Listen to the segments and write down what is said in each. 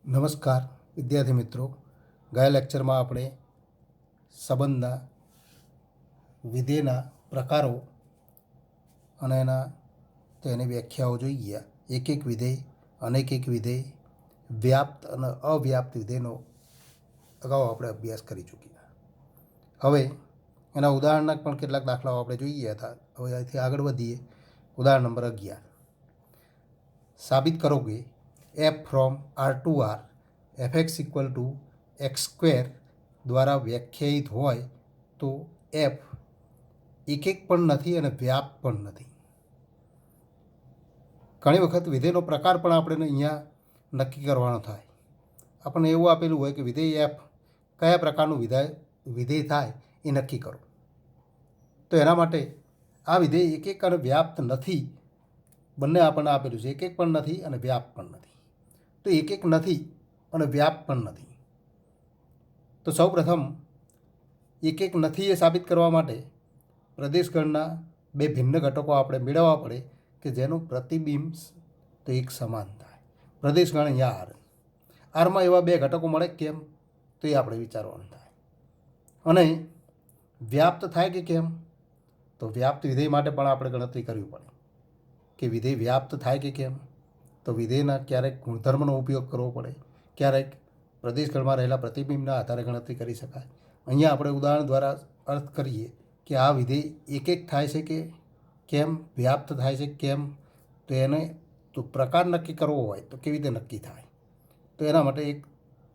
નમસ્કાર વિદ્યાર્થી મિત્રો. ગયા લેક્ચરમાં આપણે સંબંધના વિધેયના પ્રકારો અને તેની વ્યાખ્યાઓ જોઈ ગયા. એક એક વિધેય, અનેક એક વિધેય, વ્યાપ્ત અને અવ્યાપ્ત વિધેયનો અગાઉ આપણે અભ્યાસ કરી ચૂક્યા. હવે એના ઉદાહરણના પણ કેટલાક દાખલાઓ આપણે જોઈ ગયા હતા. હવે અહીંથી આગળ વધીએ. ઉદાહરણ નંબર 11. સાબિત કરો કે f from R to R fx equal to x square દ્વારા વ્યાખ્યાયિત હોય તો f એક પણ નથી અને વ્યાપ્ત પણ નથી. ઘણી વખત વિધેયનો પ્રકાર પણ આપણે અહીંયા નક્કી કરવાનો થાય. આપણને એવું આપેલું હોય કે વિધેય f કયા પ્રકારનું વિધેય થાય એ નક્કી કરો. તો એના માટે આ વિધેય એક અને વ્યાપ્ત નથી બંને આપણને આપેલું છે. એક પણ નથી અને વ્યાપ્ત પણ નથી. તો એક નથી અને વ્યાપ્ત પણ નથી. તો સૌપ્રથમ એક નથી એ સાબિત કરવા માટે પ્રદેશગણના બે ભિન્ન ઘટકો આપણે મેળવવા પડે કે જેનું પ્રતિબિંબ તો એક સમાન થાય. પ્રદેશગણ અહીંયા આર. આરમાં એવા બે ઘટકો મળે કેમ તો એ આપણે વિચારવાનું થાય. અને વ્યાપ્ત થાય કે કેમ તો વ્યાપ્ત વિધેય માટે પણ આપણે ગણતરી કરવી પડે કે વિધેય વ્યાપ્ત થાય કે કેમ. તો વિધેયના ક્યારેક ગુણધર્મનો ઉપયોગ કરવો પડે, ક્યારેક પ્રદેશગણમાં રહેલા પ્રતિબિંબના આધારે ગણતરી કરી શકાય. અહીંયા આપણે ઉદાહરણ દ્વારા અર્થ કરીએ કે આ વિધેય એક થાય છે કે કેમ, વ્યાપ્ત થાય છે કેમ. તો એને તો પ્રકાર નક્કી કરવો હોય તો કેવી રીતે નક્કી થાય, તો એના માટે એક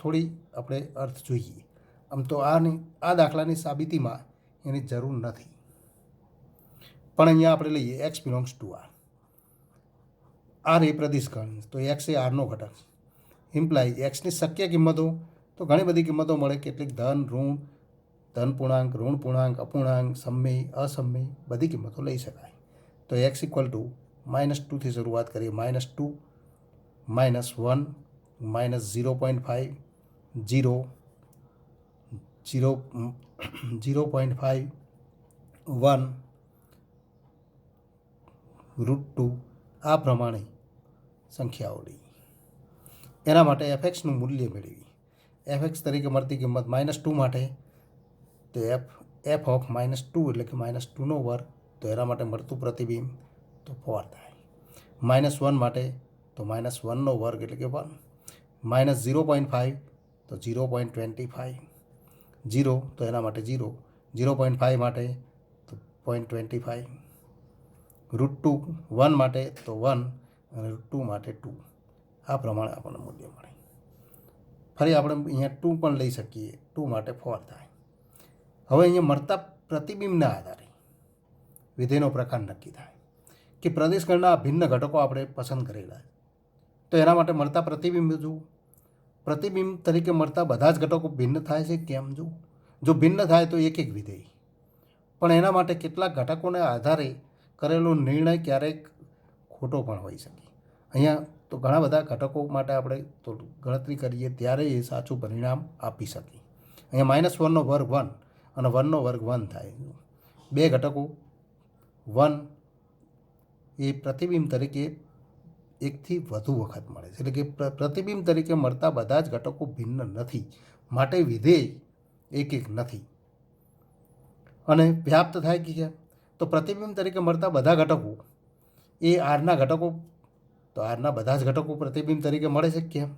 થોડી આપણે અર્થ જોઈએ. આમ તો આ દાખલાની સાબિતીમાં એની જરૂર નથી, પણ અહીંયા આપણે લઈએ x belongs to R. R એ પ્રદેશગણ, તો એક્સ એ આરનો ઘટક ઇમ્પ્લાય એક્સની શક્ય કિંમતો તો ઘણી બધી કિંમતો મળે. કેટલીક ધન, ઋણ, ધન પૂર્ણાંક, ઋણ પૂર્ણાંક, અપૂર્ણાંક, સમય, અસમય બધી કિંમતો લઈ શકાય. તો એક્સ ઇક્વલ ટુ -2થી શરૂઆત કરીએ. -2, -1, -0.5, 0, 0.5, 1, √2 આ પ્રમાણે સંખ્યાઓ લઈ. એના માટે એફએક્સનું મૂલ્ય મેળવી. એફએક્સ તરીકે મળતી કિંમત -2 માટે તો એફ ઓફ -2 એટલે કે -2નો વર્ગ, તો એના માટે મળતું પ્રતિબિંબ તો 4 થાય. -1 માટે તો -1નો વર્ગ એટલે કે 1. -0.5 તો 0.25, 0 તો એના માટે 0, 0.5 માટે તો 0.25, √2 1 માટે તો 1 અને √2 માટે 2. આ પ્રમાણે આપણને મૂલ્ય મળે. ફરી આપણે અહીંયા 2 પણ લઈ શકીએ. 2 માટે 4 થાય. હવે અહીંયા મળતા પ્રતિબિંબના આધારે વિધેયનો પ્રકાર નક્કી થાય કે પ્રદેશગણના ભિન્ન ઘટકો આપણે પસંદ કરેલા, તો એના માટે મળતા પ્રતિબિંબ પ્રતિબિંબ તરીકે મળતા બધા જ ઘટકો ભિન્ન થાય છે કેમ. જો ભિન્ન થાય તો એક વિધેય, પણ એના માટે કેટલાક ઘટકોને આધારે કરેલો નિર્ણય ક્યારેક ખોટો પણ હોઈ શકે. અહીંયા તો ઘણા બધા ઘટકો માટે આપણે તો ગણતરી કરીએ ત્યારે એ સાચું પરિણામ આપી શકીએ. અહીંયા -1નો વર્ગ 1 અને 1નો વર્ગ 1 થાય. બે ઘટકો 1 એ પ્રતિબિંબ તરીકે એકથી વધુ વખત મળે છે. એટલે કે પ્રતિબિંબ તરીકે મળતા બધા જ ઘટકો ભિન્ન નથી, માટે વિધેય એક નથી. અને વ્યાપ્ત થાય કે કેમ તો પ્રતિબિંબ તરીકે મળતા બધા ઘટકો એ આરના ઘટકો, તો આરના બધા જ ઘટકો પ્રતિબિંબ તરીકે મળે છે કેમ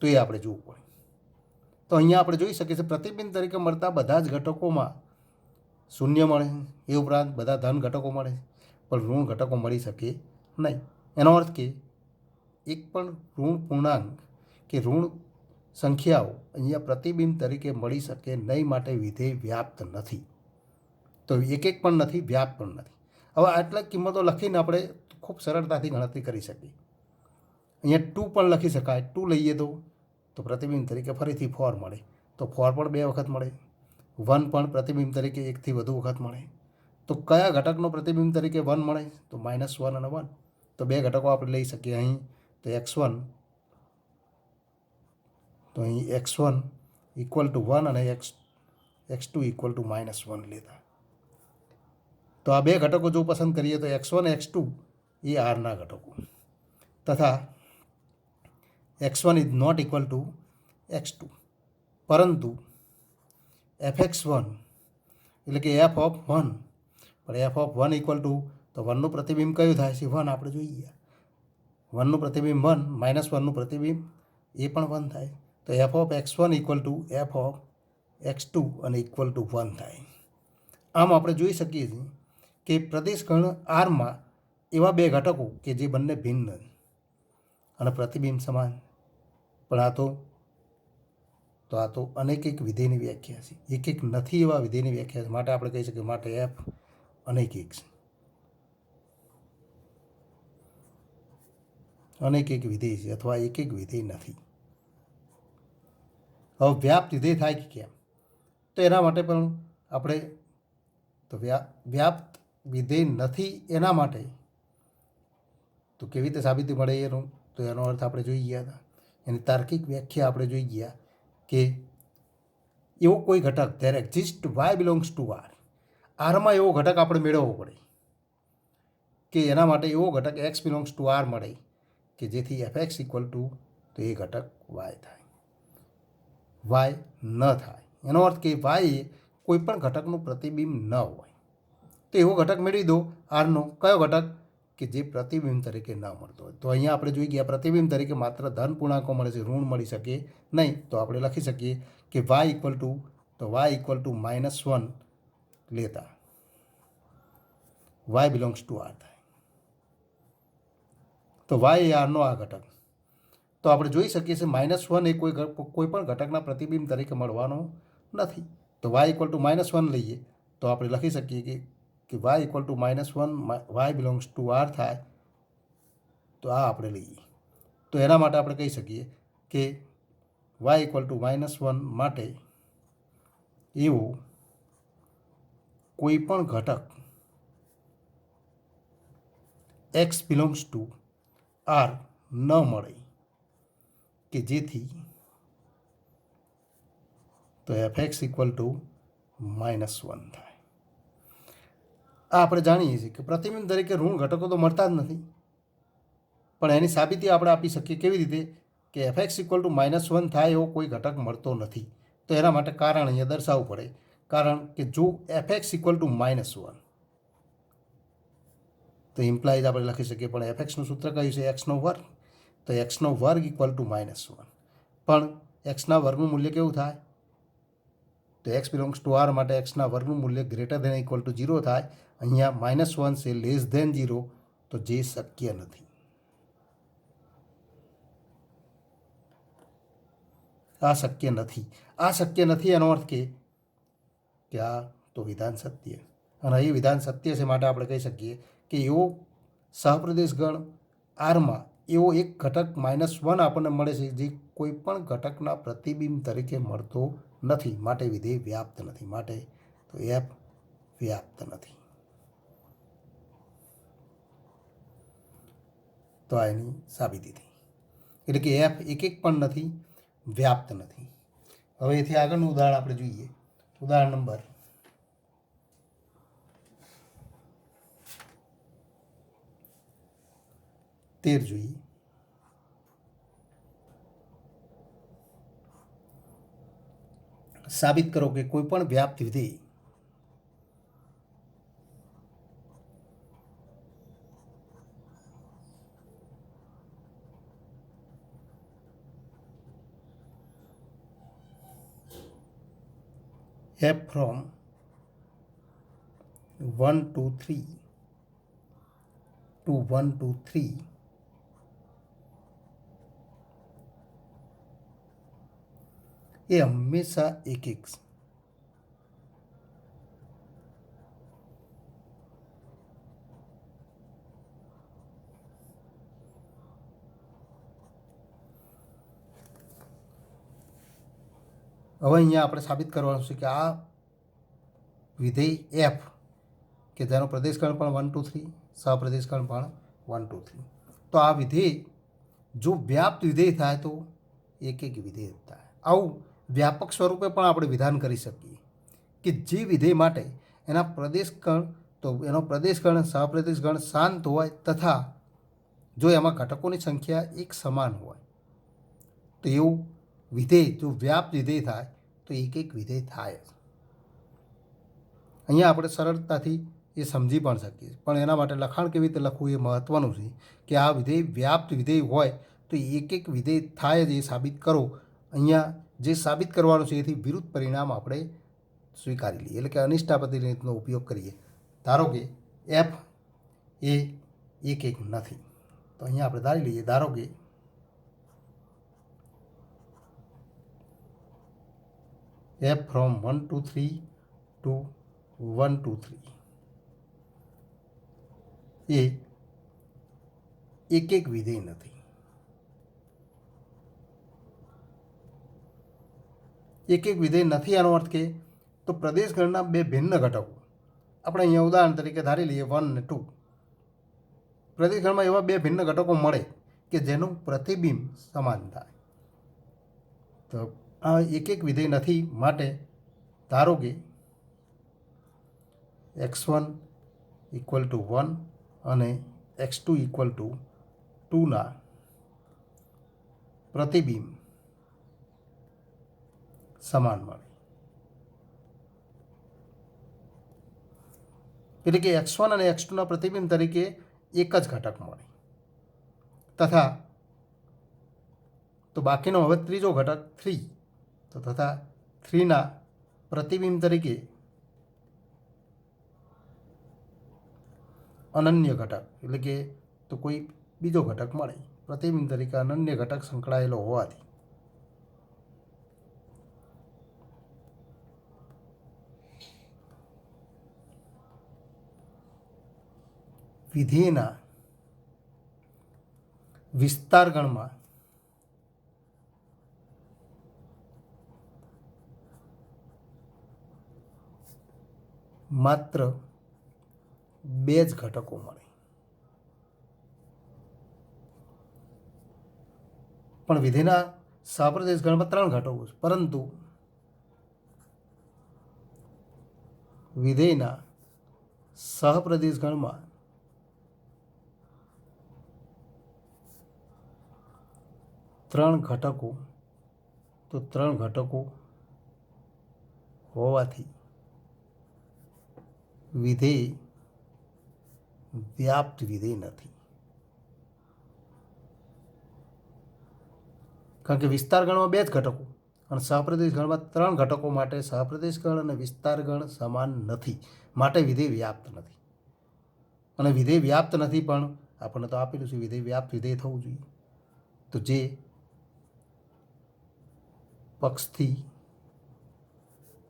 તો એ આપણે જોવું પડે. તો અહીંયા આપણે જોઈ શકીએ છીએ પ્રતિબિંબ તરીકે મળતા બધા જ ઘટકોમાં શૂન્ય મળે, એ ઉપરાંત બધા ધન ઘટકો મળે, પણ ઋણ ઘટકો મળી શકે નહીં. એનો અર્થ કે એક પણ ઋણ પૂર્ણાંક કે ઋણ સંખ્યાઓ અહીંયા પ્રતિબિંબ તરીકે મળી શકે નહીં, માટે વિધેય વ્યાપ્ત નથી. તો એક પણ નથી, વ્યાપ્ત પણ નથી. હવે આટલા કિંમતો લખીને આપણે ખૂબ સરળતાથી ગણતરી કરી શકીએ. અહીંયા 2 પણ લખી શકાય. 2 લઈએ તો પ્રતિબિંબ તરીકે ફરીથી 4 મળે, તો 4 પણ 2 વખત મળે. 1 પણ પ્રતિબિંબ તરીકે 1થી વધુ વખત મળે. તો કયા ઘટકનો પ્રતિબિંબ તરીકે 1 મળે તો -1 અને 1. તો બે ઘટકો આપણે લઈ શકીએ અહીં. તો x1 ઇક્વલ ટુ 1 અને x2 ઇક્વલ ટુ -1 લેતા. તો આ બે ઘટકો જો પસંદ કરીએ તો x1 x2 એ આરના ઘટકો તથા x1 is not equal to x2, પરંતુ fx1 એટલે કે એફ ઓફ 1, પણ એફ ઓફ 1 ઇક્વલ ટુ, તો 1નું પ્રતિબિંબ કયું થાય છે? 1 આપણે જોઈએ. 1નું પ્રતિબિંબ 1, -1નું પ્રતિબિંબ એ પણ 1 થાય. તો F of x1 equal to f of x2 અને ઇક્વલ ટુ 1 થાય. આમ આપણે જોઈ શકીએ છીએ કે પ્રદેશ કણ આરમાં એવા બે ઘટકો કે જે બંને ભિન્ન અને પ્રતિબિંબ સમાન, પણ આ તો અનેક એક વિધેયની વ્યાખ્યા છે. એક એક નથી એવા વિધેયની વ્યાખ્યા છે. માટે આપણે કહી શકીએ માટે એફ અનેક એક છે. અનેક એક વિધેય છે અથવા એક એક વિધેય નથી. હવે વ્યાપ્ત વિધેય થાય કે કેમ, તો એના માટે પણ આપણે તો વ્યાપ્ત વિધેય નથી એના માટે તો કેવી રીતે સાબિતી મળે એનું, તો એનો અર્થ આપણે જોઈ ગયા હતા. એની તાર્કિક વ્યાખ્યા આપણે જોઈ ગયા કે એવો કોઈ ઘટક there exist y belongs to R, આરમાં એવો ઘટક આપણે મેળવવો પડે કે એના માટે એવો ઘટક એક્સ બિલોંગ્સ ટુ આર મળે કે જેથી એફ એક્સ ઇક્વલ ટુ, તો એ ઘટક વાય થાય. વાય ન થાય એનો અર્થ કે વાય એ કોઈ પણ ઘટકનું પ્રતિબિંબ ન હોય. તો એવો ઘટક મેળવી દો આરનો. કયો ઘટક? કે જે પ્રતિબિંબ તરીકે ન મળતો હોય. તો અહીંયા આપણે જોઈ ગયા પ્રતિબિંબ તરીકે માત્ર ધન પૂર્ણાંકો મળે છે, ઋણ મળી શકે નહીં. તો આપણે લખી શકીએ કે વાય ઇક્વલ ટુ, તો વાય ઇક્વલ ટુ -1 લેતા વાય બિલોંગ્સ ટુ આર થાય. તો વાય એ આરનો આ ઘટક. તો આપણે જોઈ શકીએ છીએ -1 એ કોઈ પણ ઘટકના પ્રતિબિંબ તરીકે મળવાનો નથી. તો વાય ઇક્વલ ટુ -1 લઈએ તો આપણે લખી શકીએ કે y equal to -1 y belongs to R થાય. તો આ આપણે લઈએ તો એના માટે આપણે કહી શકીએ કે વાય ઇક્વલ ટુ -1 માટે એવો કોઈ પણ ઘટક એક્સ બિલોંગ્સ ટુ આર ન મળે કે જેથી તો એફ એક્સ ઇક્વલ ટુ -1 થાય. આ આપણે જાણીએ છીએ કે પ્રતિબિંબ તરીકે ઋણ ઘટકો તો મળતા જ નથી, પણ એની સાબિતી આપણે આપી શકીએ કેવી રીતે કે એફ એક્સ ઇક્વલ ટુ -1 થાય એવો કોઈ ઘટક મળતો નથી. તો એના માટે કારણ અહીંયા દર્શાવવું પડે. કારણ કે જો એફ એક્સ ઇક્વલ ટુ -1 તો ઇમ્પ્લાઇઝ આપણે લખી શકીએ, પણ એફ એક્સનું સૂત્ર કયું છે? એક્સનો વર્ગ. તો એક્સનો વર્ગ ઇક્વલ ટુ -1, પણ એક્સના વર્ગનું મૂલ્ય કેવું થાય? તો એક્સ બિલોંગ્સ ટુ આર માટે એક્સના વર્ગનું મૂલ્ય ગ્રેટર ધેન ઇક્વલ ટુ 0 થાય. અહીંયા -1 છે લેસ ધેન 0, તો જે શક્ય નથી. આ શક્ય નથી. આ શક્ય નથી એનો અર્થ કે આ તો વિધાન સત્ય, અને એ વિધાન સત્ય છે. માટે આપણે કહી શકીએ કે એવો સહપ્રદેશ ગણ આરમાં એવો એક ઘટક -1 આપણને મળે છે જે કોઈ પણ ઘટકના પ્રતિબિંબ તરીકે મળતો નથી. માટે વિધેય વ્યાપ્ત નથી. માટે તો એફ વ્યાપ્ત નથી. તો આ એની સાબિતી થઈ. એટલે કે એફ એક પણ નથી, વ્યાપ્ત નથી. હવે એથી આગળનું ઉદાહરણ આપણે જોઈએ. ઉદાહરણ નંબર 13 જોઈએ. સાબિત કરો કે કોઈ પણ વ્યાપ્ત વિધેય f from 1 to 3 to 1 to 3 એ હંમેશા એક છે. હવે અહીંયા આપણે સાબિત કરવાનું છે કે આ વિધેય એફ કે જેનો પ્રદેશકણ પણ 1 to 3, સહપ્રદેશકણ પણ 1 to 3, તો આ વિધેય જો વ્યાપ્ત વિધેય થાય તો એક વિધેય થાય. આવું વ્યાપક સ્વરૂપે પણ આપણે વિધાન કરી શકીએ કે જે વિધેય માટે એના પ્રદેશકણ, તો એનો પ્રદેશકણ સહપ્રદેશગણ શાંત હોય તથા જો એમાં ઘટકોની સંખ્યા એક સમાન હોય તો એવું વિધેય જો વ્યાપ્ત વિધેય થાય તો એક એક વિધેય થાય જ. અહીંયા આપણે સરળતાથી એ સમજી પણ શકીએ, પણ એના માટે લખાણ કેવી રીતે લખવું એ મહત્ત્વનું છે કે આ વિધેય વ્યાપ્ત વિધેય હોય તો એક એક વિધેય થાય જ એ સાબિત કરો. અહીંયા જે સાબિત કરવાનું છે એથી વિરુદ્ધ પરિણામ આપણે સ્વીકારી લઈએ, એટલે કે અનિષ્ટાપતિ રીતનો ઉપયોગ કરીએ. ધારો કે એફ એ એક એક નથી, તો અહીંયા આપણે ધારી લઈએ, ધારો કે f from 1 to 3 to 1 to 3 એ એક એક વિધેય નથી. એક એક વિધેય નથી આનો અર્થ કે તો પ્રદેશગણના બે ભિન્ન ઘટકો આપણે અહીંયા ઉદાહરણ તરીકે ધારી લઈએ 1 અને 2. પ્રદેશગણમાં એવા બે ભિન્ન ઘટકો મળે કે જેનું પ્રતિબિંબ સમાન થાય. તો આ એક એક વિધેય નથી, માટે ધારો કે x1 ઇક્વલ ટુ 1 અને x2 ઇક્વલ ટુ 2ના પ્રતિબિંબ સમાન મળે. એટલે કે x1 અને x2ના પ્રતિબિંબ તરીકે એક જ ઘટક મળે, તથા તો બાકીનો હવે ત્રીજો ઘટક 3, તો તથા 3ના પ્રતિબિંબ તરીકે અનન્ય ઘટક, એટલે કે તો કોઈ બીજો ઘટક મળે પ્રતિબિંબ તરીકે અનન્ય ઘટક સંકળાયેલો હોવાથી વિધેયના વિસ્તારગણમાં માત્ર બે જ ઘટકો મળે. પણ વિધેયના સહપ્રદેશ ગણમાં 3 ઘટકો છે, પરંતુ વિધેયના સહપ્રદેશ ગણમાં ત્રણ ઘટકો હોવાથી વિધેય વ્યાપ્ત વિધેય નથી. કારણ કે વિસ્તાર ગણમાં બે જ ઘટકો અને સહપ્રદેશ ગણમાં 3 ઘટકો માટે સહપ્રદેશ ગણ અને વિસ્તાર ગણ સમાન નથી, માટે વિધેય વ્યાપ્ત નથી. અને વિધેય વ્યાપ્ત નથી પણ આપણને તો આપેલું છે વિધેય વ્યાપ્ત વિધેય થવું જોઈએ, તો જે પક્ષથી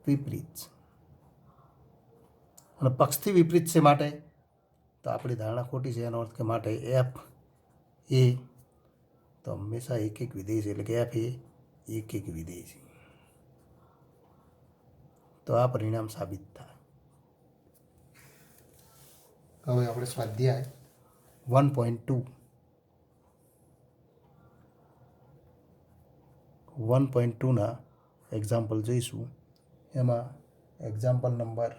વિપરીત અને પક્ષથી વિપરીત છે, માટે તો આપણી ધારણા ખોટી છે. એનો અર્થ કે માટે એફ એ તો હંમેશા એક એક વિધેય છે, એટલે કે એફ એ એક એક વિધેય છે. તો આ પરિણામ સાબિત થાય. હવે આપણે સ્વાધ્યાય 1.2ના એક્ઝામ્પલ જોઈશું. એમાં એક્ઝામ્પલ નંબર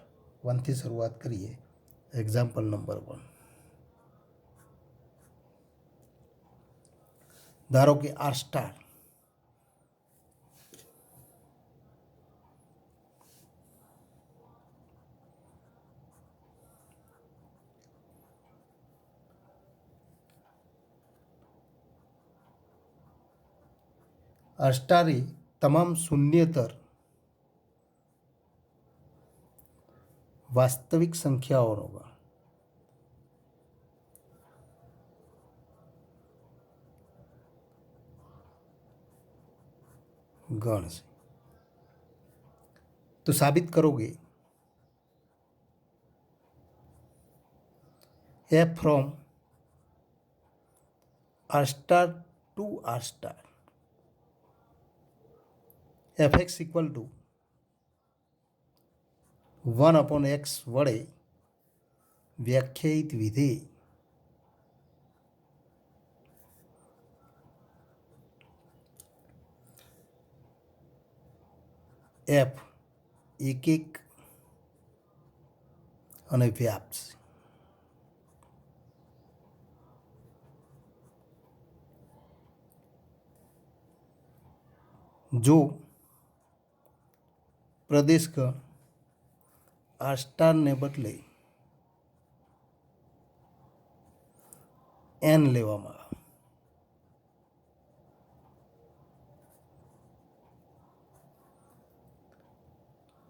1થી શરૂઆત કરીએ. એક્ઝામ્પલ નંબર 1, ધારો કે આર સ્ટાર એ તમામ શૂન્યેતર વાસ્તવિક સંખ્યાઓનો ગણ છે. તો સાબિત કરો કે f from R star to R star f x equal to 1/x વડે વ્યાખ્યાયિત વિધેય એફ એક એક અને વ્યાપ્ત છે. જો પ્રદેશ ગણ આર સ્ટારને બદલે એન લેવામાં આવે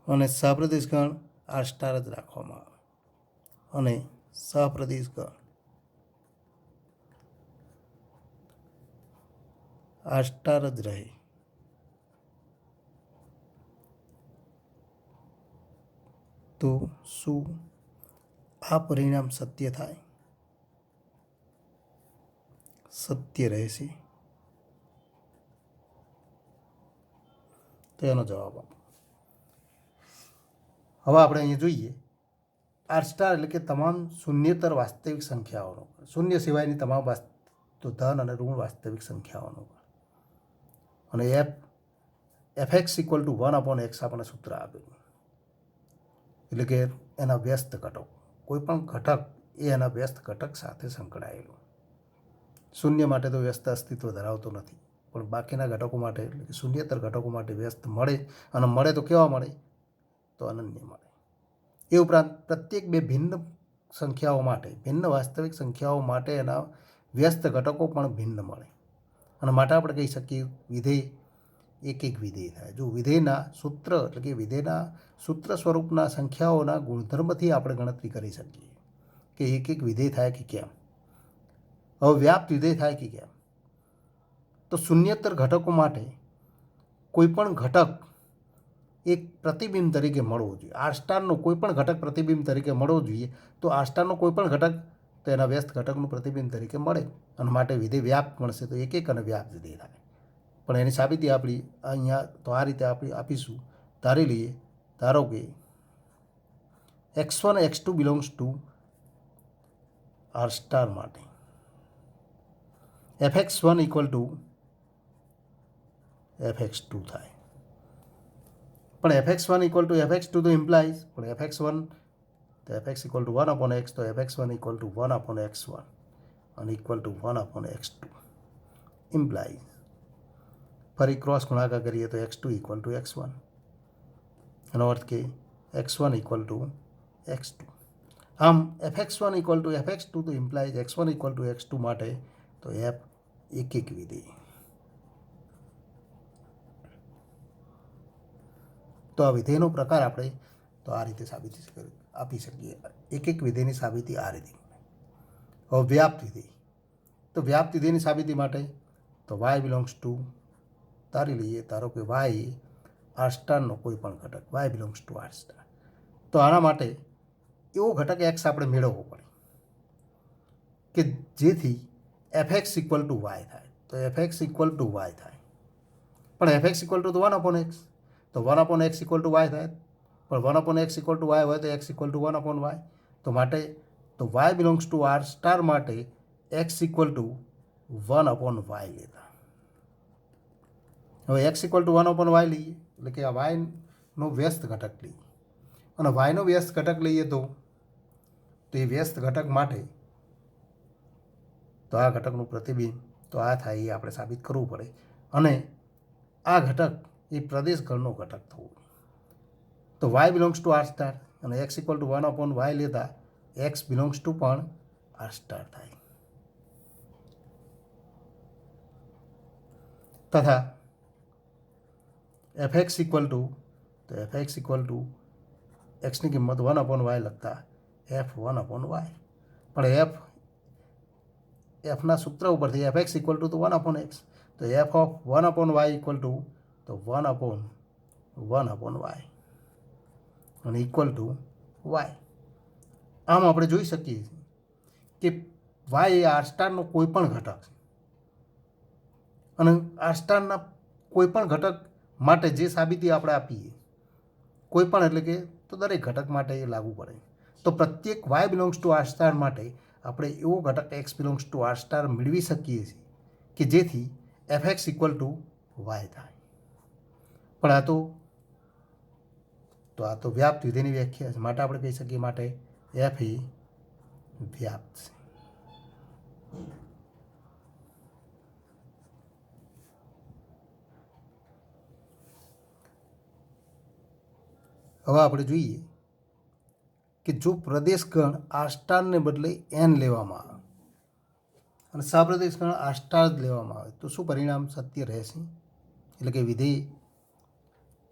અને સહપ્રદેશ ગણ આર સ્ટાર જ રાખવામાં આવે અને સહપ્રદેશ ગણ આર સ્ટાર જ રહે તો શું આ પરિણામ સત્ય થાય? સત્ય રહેશે. તો એનો જવાબ આપો. હવે આપણે અહીંયા જોઈએ આર સ્ટાર એટલે કે તમામ શૂન્યતર વાસ્તવિક સંખ્યાઓનો શૂન્ય સિવાયની તમામ તો ધન અને ઋણ વાસ્તવિક સંખ્યાઓનો અને એફએક્સ ઇક્વલ ટુ 1/x આપણને સૂત્ર આપેલું એટલે કે એના વ્યસ્ત ઘટકો કોઈ પણ ઘટક એ એના વ્યસ્ત ઘટક સાથે સંકળાયેલું. શૂન્ય માટે તો વ્યસ્ત અસ્તિત્વ ધરાવતો નથી પણ બાકીના ઘટકો માટે એટલે કે શૂન્યતર ઘટકો માટે વ્યસ્ત મળે અને મળે તો કેવા મળે? તો અનન્ય મળે. એ ઉપરાંત પ્રત્યેક બે ભિન્ન સંખ્યાઓ માટે ભિન્ન વાસ્તવિક સંખ્યાઓ માટે એના વ્યસ્ત ઘટકો પણ ભિન્ન મળે અને માટે આપણે કહી શકીએ વિધેય એક વિધેય થાય. જો વિધેયના સૂત્ર એટલે કે વિધેયના સૂત્ર સ્વરૂપના સંખ્યાઓના ગુણધર્મથી આપણે ગણતરી કરી શકીએ કે એક વિધેય થાય કે કેમ. હવે વ્યાપ્ત વિધેય થાય કે કેમ? તો શૂન્યતર ઘટકો માટે કોઈ પણ ઘટક એક પ્રતિબિંબ તરીકે મળવો જોઈએ. આર સ્ટારનો કોઈ પણ ઘટક પ્રતિબિંબ તરીકે મળવો જોઈએ. તો આર સ્ટારનો કોઈ પણ ઘટક તો એના વ્યસ્ત ઘટકનું પ્રતિબિંબ તરીકે મળે અને માટે વિધેય વ્યાપ્ત મળશે તો એક અને વ્યાપ્ત વિધેય થાય. પણ એની સાબિતી આપણી અહીંયા તો આ રીતે આપણે આપીશું. ધારી લઈએ ધારો કે x1 x2 belongs to R star માટે fx1 ઇક્વલ ટુ fx2 થાય. પણ fx1 ઇક્વલ ટુ fx2 તો ઇમ્પ્લાઇઝ પણ fx1 તો fx ઇક્વલ ટુ 1/x તો fx1 ઇક્વલ ટુ 1/x1 અને ઇક્વલ ટુ 1/x2 ઇમ્પ્લાઇઝ ફરી ક્રોસ ગુણાકાર કરીએ તો x2 ઇક્વલ ટુ x1 એનો અર્થ કે x1 ઇક્વલ ટુ x2. આમ fx1 ઇક્વલ ટુ fx2 તો implies x1 equal to x2 માટે તો f એક વિધેય. તો આ વિધેયનો પ્રકાર આપણે તો આ રીતે સાબિતી આપી શકીએ. એક વિધેયની સાબિતી આ રીતે. હવે વ્યાપ્ત વિધેય તો વ્યાપ્ત વિધેયની સાબિતી માટે તો y બિલોંગ્સ ટુ ધારી લઈએ ધારો કે y આર સ્ટારનો કોઈ પણ ઘટક y belongs to R star. તો આના માટે એવો ઘટક x આપણે મેળવવો પડે કે જેથી fx ઇક્વલ ટુ y થાય. તો fx ઇક્વલ ટુ y થાય પણ fx ઇક્વલ ટુ 1/x તો 1/x ઇક્વલ ટુ y થાય પણ 1/x ઇક્વલ ટુ y હોય તો x ઇક્વલ ટુ 1/y. તો માટે તો y belongs to R star માટે x ઇક્વલ ટુ 1/y લેતા. હવે x ઇક્વલ ટુ 1/y લઈએ એટલે કે આ yનો વ્યસ્ત ઘટક લઈએ અને yનો વ્યસ્ત ઘટક લઈએ તો એ વ્યસ્ત ઘટક માટે તો આ ઘટકનું પ્રતિબિંબ તો આ થાય એ આપણે સાબિત કરવું પડે અને આ ઘટક એ પ્રદેશ ગણનો ઘટક થવો. તો y belongs to R star અને x ઇક્વલ ટુ 1/y લેતા x બિલોંગ્સ ટુ પણ આર સ્ટાર થાય. તથા fx ઇક્વલ ટુ તો fx ઇક્વલ ટુ એક્સની કિંમત 1/y લખતા f 1/y પણ એફના સૂત્ર ઉપરથી fx ઇક્વલ ટુ તો 1/x તો f of 1/y equal to તો 1/1/y અને ઇક્વલ ટુ y. આમ આપણે જોઈ શકીએ કે y એ આર સ્ટારનો કોઈ પણ ઘટક છે અને આર સ્ટારના કોઈ પણ ઘટક માટે જે સાબિતી આપણે આપીએ કોઈ પણ એટલે કે તો દરેક ઘટક માટે એ લાગુ પડે. તો પ્રત્યેક y belongs to R star માટે આપણે એવો ઘટક x belongs to R star મેળવી શકીએ છીએ કે જેથી fx ઇક્વલ ટુ y થાય. પણ આ તો વ્યાપ્ત વિધેયની વ્યાખ્યા છે માટે આપણે કહી શકીએ માટે f એ વ્યાપ્ત છે. હવે આપણે જોઈએ કે જો પ્રદેશ ગણ આર સ્ટારને બદલે એન લેવામાં આવે અને સપ્રદેશ ગણ આર સ્ટાર જ લેવામાં આવે તો શું પરિણામ સત્ય રહેશે? એટલે કે વિધેય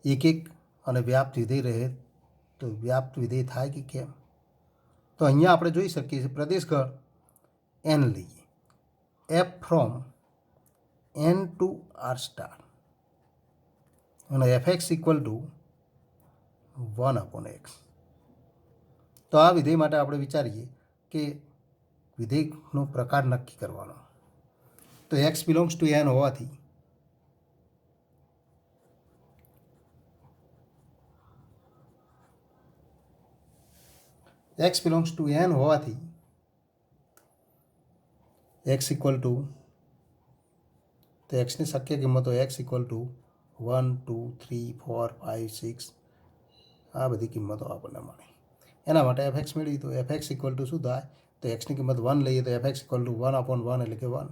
એક એક અને વ્યાપ્ત વિધેય રહે તો વ્યાપ્ત વિધેય થાય કે કેમ? તો અહીંયા આપણે જોઈ શકીએ છીએ પ્રદેશ ગણ એન લઈએ, f from N to R star અને f x equal to 1/x. તો આ વિધેય માટે આપણે વિચારીએ કે વિધેયનો પ્રકાર નક્કી કરવાનો. તો એક્સ બિલોંગ્સ ટુ એન હોવાથી એક્સ બિલોંગ્સ ટુ એન હોવાથી એક્સ ઇક્વલ ટુ, તો એક્સની શક્ય કિંમતો એક્સ ઇક્વલ ટુ 1, 2, 3, 4, 5, 6 આ બધી કિંમતો આપણને મળે. એના માટે એફ એક્સ મેળવી તો એફ એક્સ ઇક્વલ ટુ શું થાય? તો એક્સની કિંમત 1 લઈએ તો એફ એક્સ ઇક્વલ ટુ 1/1 એટલે કે 1,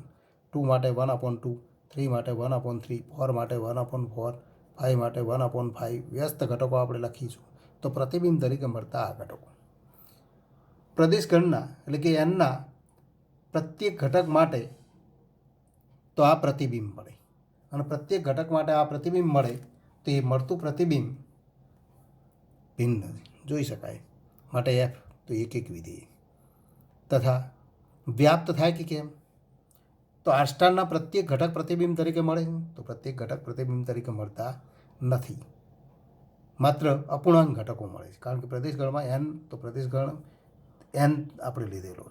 2 માટે 1/2, 3 માટે 1/3, 4 માટે 1/4, 5 માટે 1/5 વ્યસ્ત ઘટકો આપણે લખીશું. તો પ્રતિબિંબ તરીકે મળતા આ ઘટકો પ્રદેશ ગણના એટલે કે એનના પ્રત્યેક ઘટક માટે તો આ પ્રતિબિંબ મળે અને પ્રત્યેક ઘટક માટે આ પ્રતિબિંબ મળે તો એ મળતું પ્રતિબિંબ ભિન્ન જોઈ શકાય. માટે એફ તો એક એક વિધેય તથા વ્યાપ્ત થાય કે કેમ? તો આર સ્ટારના પ્રત્યેક ઘટક પ્રતિબિંબ તરીકે મળે તો પ્રત્યેક ઘટક પ્રતિબિંબ તરીકે મળતા નથી, માત્ર અપૂર્ણાંક ઘટકો મળે છે. કારણ કે પ્રદેશ ગણમાં એન તો પ્રદેશ ગણ એન આપણે લીધેલો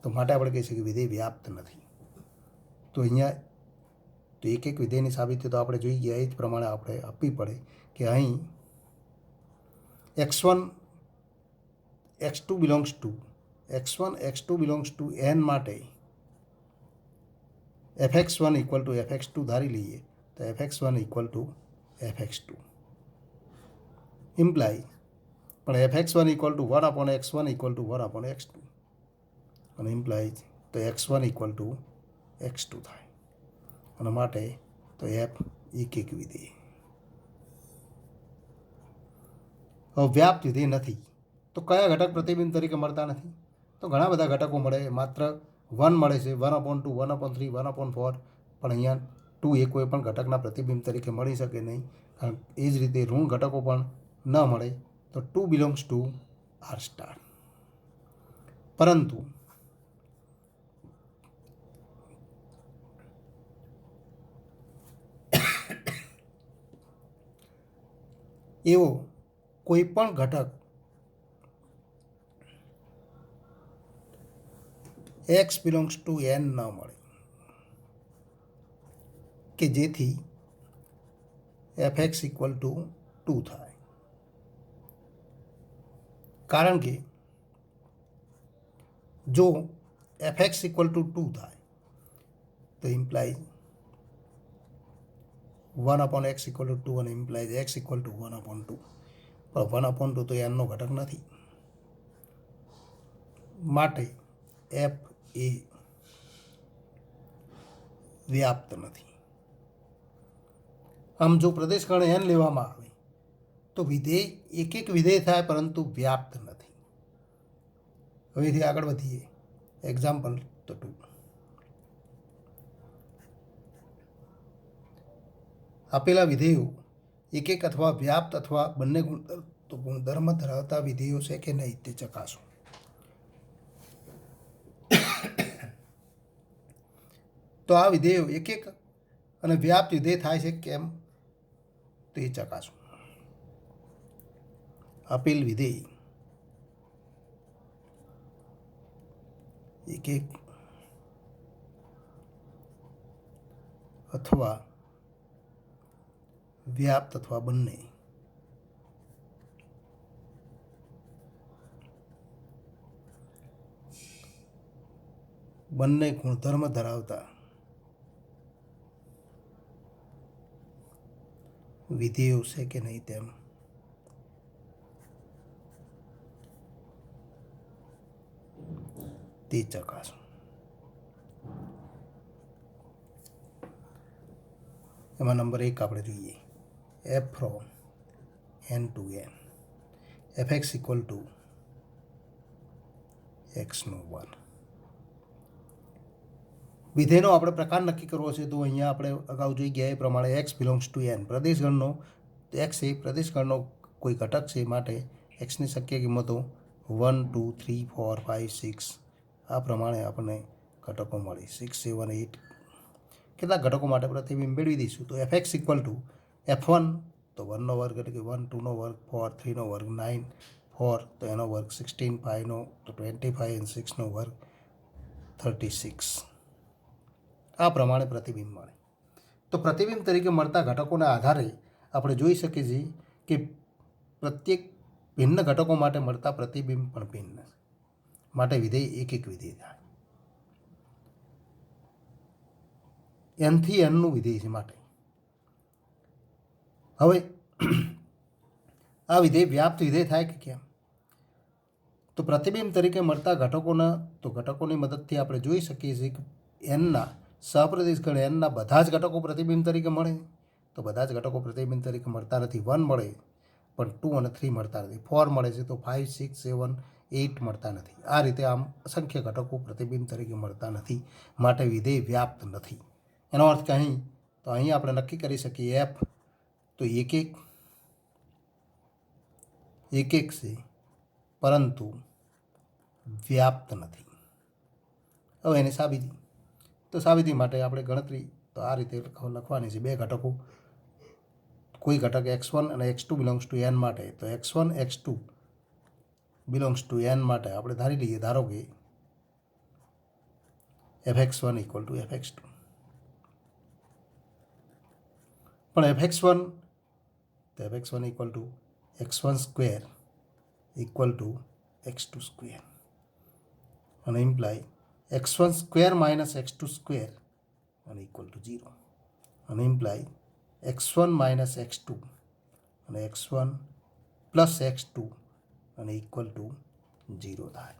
તો માટે આપણે કહી શકીએ કે વિધેય વ્યાપ્ત નથી. તો અહીંયા તો એક એક વિધેયની સાબિતી તો આપણે જોઈ ગયા એ જ પ્રમાણે આપણે આપવી પડે કે અહીં x1 x2 belongs to x1 x2 belongs to N માટે fx1 ઇક્વલ ટુ fx2 ધારી લઈએ તો fx1 equal two fx2 imply પણ fx1 equal two 1/x1 equal to 1/x2 અને ઇમ્પ્લાય તો x1 ઇક્વલ ટુ x2 થાય અને માટે તો એફ એક એક વિધેય. હવે વ્યાપ્ત વિધેય નથી તો કયા ઘટક પ્રતિબિંબ તરીકે મળતા નથી? તો ઘણા બધા ઘટકો મળે, માત્ર 1 મળે છે, 1/2, 1/3, 1/4 પણ અહીંયા 2 એ કોઈ પણ ઘટકના પ્રતિબિંબ તરીકે મળી શકે નહીં. કારણ એ જ રીતે ઋણ ઘટકો પણ ન મળે તો 2 બિલોંગ્સ ટુ આર સ્ટાર. પરંતુ એવો કોઈ પણ ઘટક એક્સ બિલોંગ્સ ટુ એન ન મળે કે જેથી એફ એક્સ ઇક્વલ ટુ 2 થાય. કારણ કે જો એફ એક્સ ઇક્વલ ટુ 2 થાય તો ઇમ્પ્લાય 1/x ઇક્વલ ટુ 2 અને ઇમ્પ્લાય એક્સ ઇક્વલ ટુ 1/2 પણ 1/2 તો એનનો ઘટક નથી. માટે એફ એ વ્યાપ્ત નથી. આમ જો પ્રદેશ ગણ એન લેવામાં આવે તો વિધેય એક એક વિધેય થાય પરંતુ વ્યાપ્ત નથી. હવેથી આગળ વધીએ. એક્ઝામ્પલ તો 2 આપેલા વિધેયો એક એક અથવા વ્યાપ્ત અથવા બંને ગુણધર્મ ધરાવતા વિધેયો છે કે નહીં તે ચકાસો. તો આ વિધેયો એક એક અને વ્યાપ્ત વિધેય થાય છે કેમ તે ચકાસો. આપેલ વિધેય એક એક અથવા વ્યાપ્ત અથવા બંને ગુણધર્મ ધરાવતા વિધેયો છે કે નહીં તેમ તે ચકાસો. એમાં નંબર 1 આપણે જોઈએ f from N to N. F x equal to એક્સનો વર્ગ. વિધેયનો આપણે પ્રકાર નક્કી કરવો છે તો અહીંયા આપણે અગાઉ જોઈ ગયા એ પ્રમાણે એક્સ બિલોંગ્સ ટુ એન. પ્રદેશગણનો એક્સ એ પ્રદેશગણનો કોઈ ઘટક છે, માટે એક્સની શક્ય કિંમતો 1 2 3 4 5 6 આ પ્રમાણે આપણને ઘટકો મળી. 6 7 8 કેટલાક ઘટકો માટે પ્રતિબિંબ મેળવી દઈશું. તો F x equal two F1 તો 1નો વર્ગ એટલે કે 1 2નો વર્ગ 4 3નો વર્ગ 9 4 તો એનો વર્ગ 16 5નો તો 25 અને 6નો વર્ગ 36 આ પ્રમાણે પ્રતિબિંબ મળે. તો પ્રતિબિંબ તરીકે મળતા ઘટકોના આધારે આપણે જોઈ શકીએ છીએ કે પ્રત્યેક ભિન્ન ઘટકો માટે મળતા પ્રતિબિંબ પણ ભિન્ન છે, માટે વિધેય એક એક વિધેય થાય. એનથી એનનું વિધેય છે માટે. હવે આ વિધેય વ્યાપ્ત વિધેય થાય કે કેમ? તો પ્રતિબિંબ તરીકે મળતા ઘટકોની મદદથી આપણે જોઈ શકીએ છીએ કે એનના સહપ્રદેશગણ એનના બધા જ ઘટકો પ્રતિબિંબ તરીકે મળે. તો બધા જ ઘટકો પ્રતિબિંબ તરીકે મળતા નથી. 1 મળે પણ 2 અને 3 મળતા નથી. 4 મળે છે તો 5 6 7 8 મળતા નથી. આ રીતે આમ અસંખ્ય ઘટકો પ્રતિબિંબ તરીકે મળતા નથી, માટે વિધેય વ્યાપ્ત નથી. એનો અર્થ કે અહીં આપણે નક્કી કરી શકીએ એફ તો એક એક છે, પરંતુ વ્યાપ્ત નથી. હવે એની સાબિતી, તો સાબિતી માટે આપણે ગણતરી તો આ રીતે લખવાની છે. બે ઘટકો, કોઈ ઘટક x1 અને x2 બિલોંગ્સ ટુ n માટે, તો x1 x2 belongs two n માટે આપણે ધારી લઈએ, ધારો કે fx1 ઇક્વલ ટુ fx2. પણ fx1 તો fx1 equal to x1 square equal to x2 square અને imply x1 square minus x2 square અને ઇક્વલ ટુ 0 અને ઇમ્પ્લાય x1 માઇનસ x2 અને x1 પ્લસ x2 અને ઇક્વલ ટુ 0 થાય.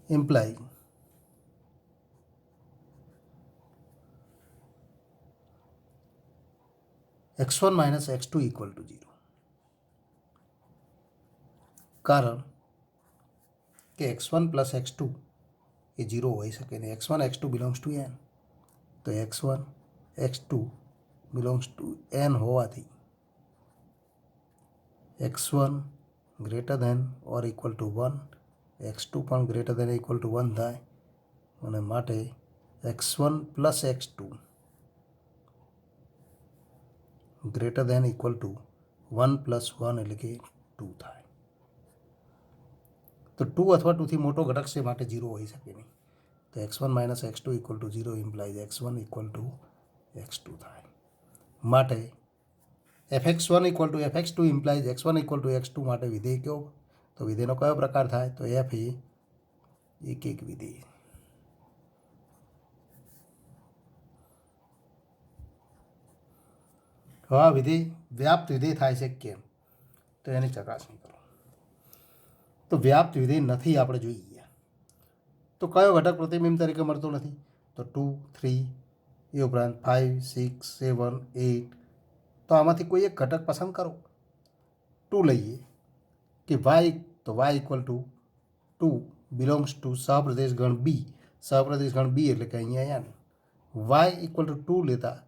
Imply x1 minus x2 equal to 0. કારણ કે x1 plus x2 એ 0 હોઈ શકે નહીં. x1 x2 belongs two n, તો x1 x2 belongs two n હોવાથી x1 greater than or equal to 1, x2 પણ ગ્રેટર દેન ઇક્વલ ટુ 1 થાય, અને માટે x1 plus x2 greater than equal to 1 plus 1 એટલે કે 2 થાય. તો 2 અથવા 2થી મોટો ઘટક છે, માટે 0 હોઈ શકે નહીં. તો x1 minus x2 equal to 0 implies x1 equal to x2 થાય. માટે fx1 equal two fx2 implies x1 equal to x2 માટે વિધેય કેવો? તો વિધેયનો કયો પ્રકાર થાય? તો f એ એક એક વિધેય. હવે આ વિધેય વ્યાપ્ત વિધેય થાય છે કેમ? તો એની ચકાસણી કરો. તો વ્યાપ્ત વિધેય નથી આપણે જોઈ ગયા. તો કયો ઘટક પ્રતિબિંબ તરીકે મળતો નથી? તો 2 3 એ ઉપરાંત 5 6 7 8. તો આમાંથી કોઈ એક ઘટક પસંદ કરો. 2 લઈએ કે y equal to 2 belongs to સહપ્રદેશગણ બી. સહપ્રદેશગણ બી એટલે કે અહીંયા n. y ઇક્વલ ટુ 2 લેતા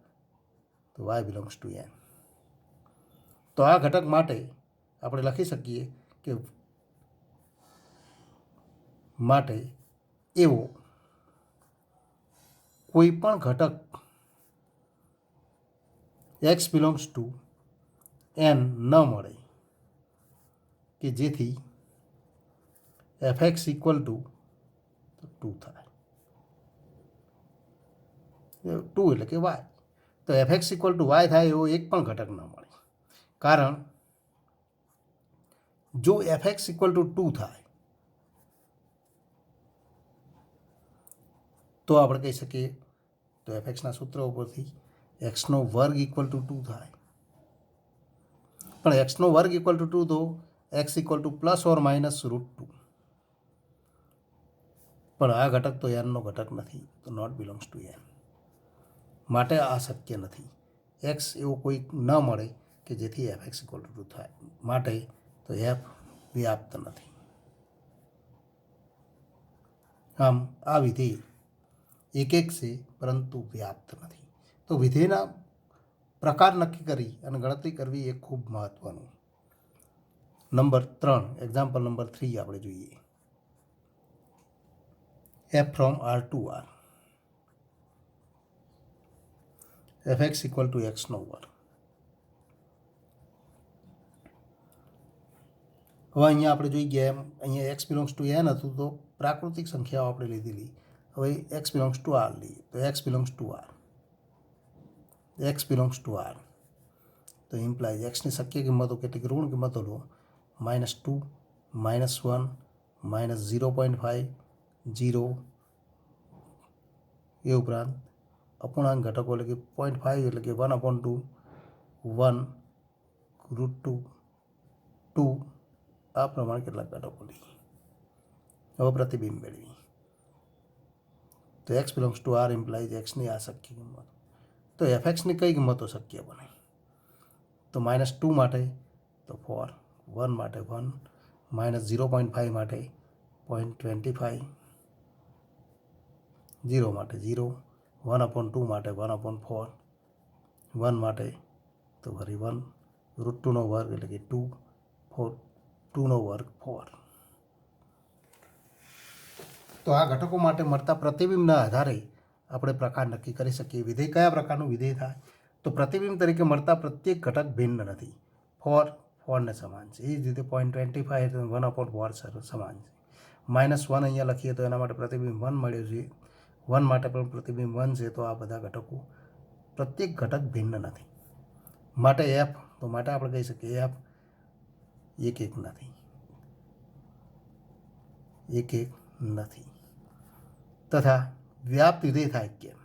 તો y બિલોંગ્સ ટુ n. તો આ ઘટક માટે આપણે લખી શકીએ કે માટે એવો કોઈ પણ ઘટક x બિલોંગ્સ ટુ n ન મળે કે જેથી fx ઇક્વલ ટુ 2 થાય. 2 એટલે કે y. તો fx ઇક્વલ ટુ y થાય એવો એક પણ ઘટક ન મળે. કારણ જો fx ઇક્વલ ટુ 2 થાય તો આપણે કહી શકીએ તો fxના સૂત્ર ઉપરથી xનો વર્ગ ઇક્વલ ટુ 2 થાય. પણ xનો વર્ગ ઇક્વલ ટુ 2 તો x equal two plus or minus √2. પણ આ ઘટક તો nનો ઘટક નથી, તો નોટ બિલોંગ્સ ટુ n. માટે આ શક્ય નથી. x એવો કોઈ ન મળે કે જેથી એફએક્સ ઇક્વલ ટુ 2 થાય. માટે તો એફ વ્યાપ્ત નથી. આમ આ વિધેય એક છે પરંતુ વ્યાપ્ત નથી. તો વિધેયના પ્રકાર નક્કી કરી અને ગણતરી કરવી એ ખૂબ મહત્વનું. નંબર 3, એક્ઝામ્પલ નંબર 3 આપણે જોઈએ. F from R to R fx equal to એક્સનો વર્ગ. હવે અહીંયા આપણે જોઈ ગયા એમ અહીંયા એક્સ બિલોંગ્સ ટુ એન હતું તો પ્રાકૃતિક સંખ્યાઓ આપણે લીધેલી. હવે એક્સ બિલોંગ્સ ટુ આર લઈએ તો x belongs to R, X belongs to R તો ઇમ્પ્લાઇઝ એક્સની શક્ય કિંમતો કેટલી ઋણ કિંમતો લો -2, -1, -0.5, 0 એ ઉપરાંત અપૂર્ણાંક ઘટકો એટલે કે 0.5 એટલે કે 1/2, 1, √2, 2 આ પ્રમાણે કેટલાક ઘટકો લઈએ. હવે પ્રતિબિંબ મેળવી તો x belongs to R implies એક્સની આ શક્ય કિંમત. તો એફએક્સની કઈ કિંમતો શક્ય બને તો -2 માટે તો 4, 1 માટે 1, -0.5 માટે 0.25, 0 માટે 0, 1/2 માટે 1/4, 1 માટે તો ફરી 1, √2નો વર્ગ એટલે કે 2, 4, 2નો વર્ગ 4. તો આ ઘટકો માટે મળતા પ્રતિબિંબના આધારે આપણે પ્રકાર નક્કી કરી શકીએ. વિધેય કયા પ્રકારનું વિધેય થાય તો પ્રતિબિંબ તરીકે મળતા પ્રત્યેક ઘટક ભિન્ન નથી. 4 ને સમાન છે. એ જ રીતે 0.25 1/4 સમાન છે. -1 અહીંયા લખીએ તો એના માટે પ્રતિબિંબ 1 મળ્યું છે. 1 માટે પણ પ્રતિબિંબ 1 છે. તો આ બધા ઘટકો પ્રત્યેક ઘટક ભિન્ન નથી. માટે એફ તો માટે આપણે કહી શકીએ એફ એક નથી, એક નથી. તથા વ્યાપ્ત વિધેય થાય કેમ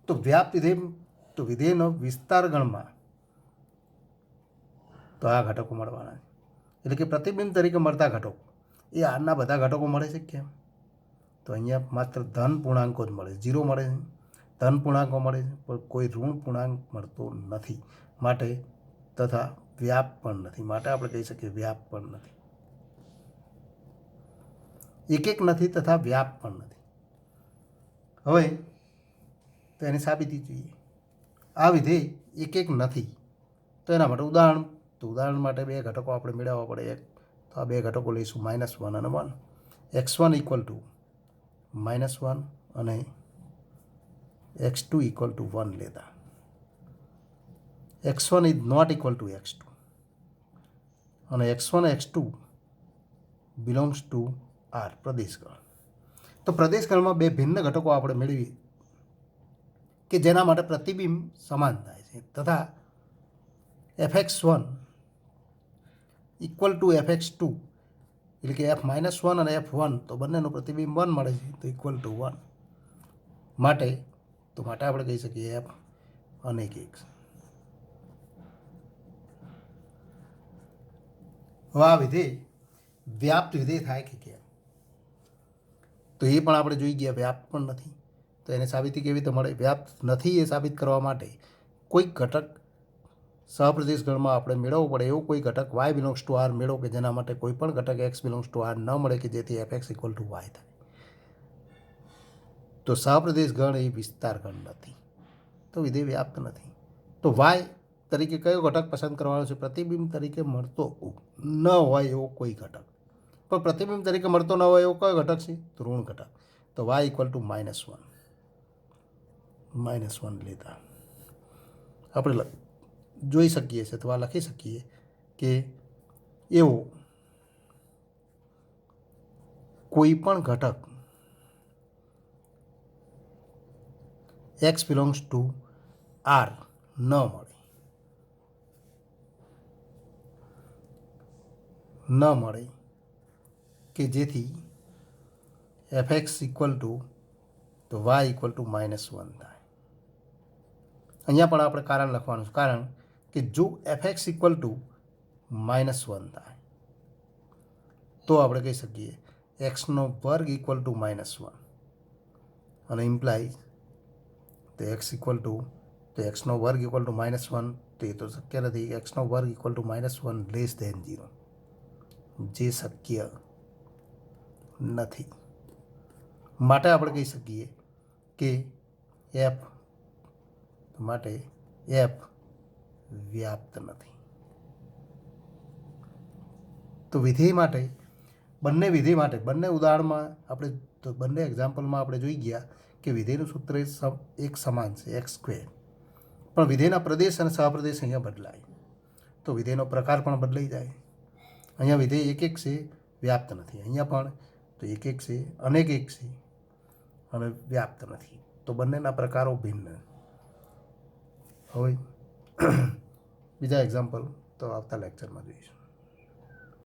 તો વ્યાપ્ત વિધેય તો વિધેયનો વિસ્તાર ગણમાં તો આ ઘટકો મળવાના છે. એટલે કે પ્રતિબિંબ તરીકે મળતા ઘટકો એ આના બધા ઘટકો મળે છે કેમ તો અહીંયા માત્ર ધન પૂર્ણાંકો જ મળે, 0 મળે છે, ધન પૂર્ણાંકો મળે છે પણ કોઈ ઋણ પૂર્ણાંક મળતો નથી. માટે તથા વ્યાપ પણ નથી. માટે આપણે કહી શકીએ વ્યાપ પણ નથી, એક નથી તથા વ્યાપ પણ નથી. હવે તો એની સાબિતી જોઈએ. આ વિધેય એક નથી તો એના માટે ઉદાહરણ માટે બે ઘટકો આપણે મેળવવા પડે. તો આ બે ઘટકો લઈશું -1 અને 1. x1 ઇક્વલ ટુ -1 અને x2 ઇક્વલ ટુ 1 લેતા x1 is not equal to x2 અને x1 x2 belongs to R પ્રદેશગણ. તો પ્રદેશગણમાં બે ભિન્ન ઘટકો આપણે મેળવીએ કે જેના માટે પ્રતિબિંબ સમાન થાય છે તથા fx1 ઇક્વલ ટુ fx2 એટલે કે f-1 અને f1 તો બંનેનું પ્રતિબિંબ 1 મળે છે તો ઇક્વલ ટુ 1. માટે આપણે કહી શકીએ f અનેક એક. હવે આ વિધેય વ્યાપ્ત વિધેય થાય કે કેમ તો એ પણ આપણે જોઈ ગયા વ્યાપ્ત પણ નથી. તો એને સાબિતી કેવી રીતે મળે? વ્યાપ્ત નથી એ સાબિત કરવા માટે કોઈક ઘટક સહપ્રદેશ ગણમાં આપણે મેળવવો પડે એવો કોઈ ઘટક y બિલોંગ્સ ટુ આર મેળવો કે જેના માટે કોઈ પણ ઘટક x બિલોંગ્સ ટુ આર ન મળે કે જેથી fx ઇક્વલ ટુ y થાય. તો સહપ્રદેશ ગણ એ વિસ્તાર ગણ નથી તો વિધેય વ્યાપ્ત નથી. તો y તરીકે કયો ઘટક પસંદ કરવાનો છે? પ્રતિબિંબ તરીકે મળતો ન હોય એવો કોઈ ઘટક. પણ પ્રતિબિંબ તરીકે મળતો ન હોય એવો કયો ઘટક છે? તો ઋણ ઘટક. તો y ઇક્વલ ટુ -1 લેતા આપણે જોઈ શકીએ છીએ અથવા લખી શકીએ કે એવો કોઈ પણ ઘટક x બિલોંગ્સ ટુ આર ન મળે કે જેથી fx ઇક્વલ ટુ તો y ઇક્વલ ટુ -1 થાય. અહીંયા પણ આપણે કારણ લખવાનું છે. કારણ કે જો fx ઇક્વલ ટુ -1 થાય તો આપણે કહી શકીએ એક્સનો વર્ગ ઇક્વલ ટુ -1 અને ઇમ્પ્લાઇઝ તો એક્સ ઇક્વલ ટુ તો એક્સનો વર્ગ ઇક્વલ ટુ -1 તો તો એ તો શક્ય નથી. એક્સનો વર્ગ ઇક્વલ ટુ -1 લેસ ધેન 0, જે શક્ય નથી. માટે આપણે કહી શકીએ કે એફ માટે એફ વ્યાપ્ત નથી. તો વિધેય માટે બંને ઉદાહરણમાં આપણે તો બંને એક્ઝામ્પલમાં આપણે જોઈ ગયા કે વિધેયનું સૂત્ર એક સમાન છે x², પણ વિધેયના પ્રદેશ અને સહપ્રદેશ અહીંયા બદલાય તો વિધેયનો પ્રકાર પણ બદલાઈ જાય. અહીંયા વિધેય એક છે, વ્યાપ્ત નથી. અહીંયા પણ તો એક છે, અનેક એક છે અને વ્યાપ્ત નથી. તો બંનેના પ્રકારો ભિન્ન. હવે બીજા એક્ઝામ્પલ તો આવતા લેક્ચરમાં જોઈશું.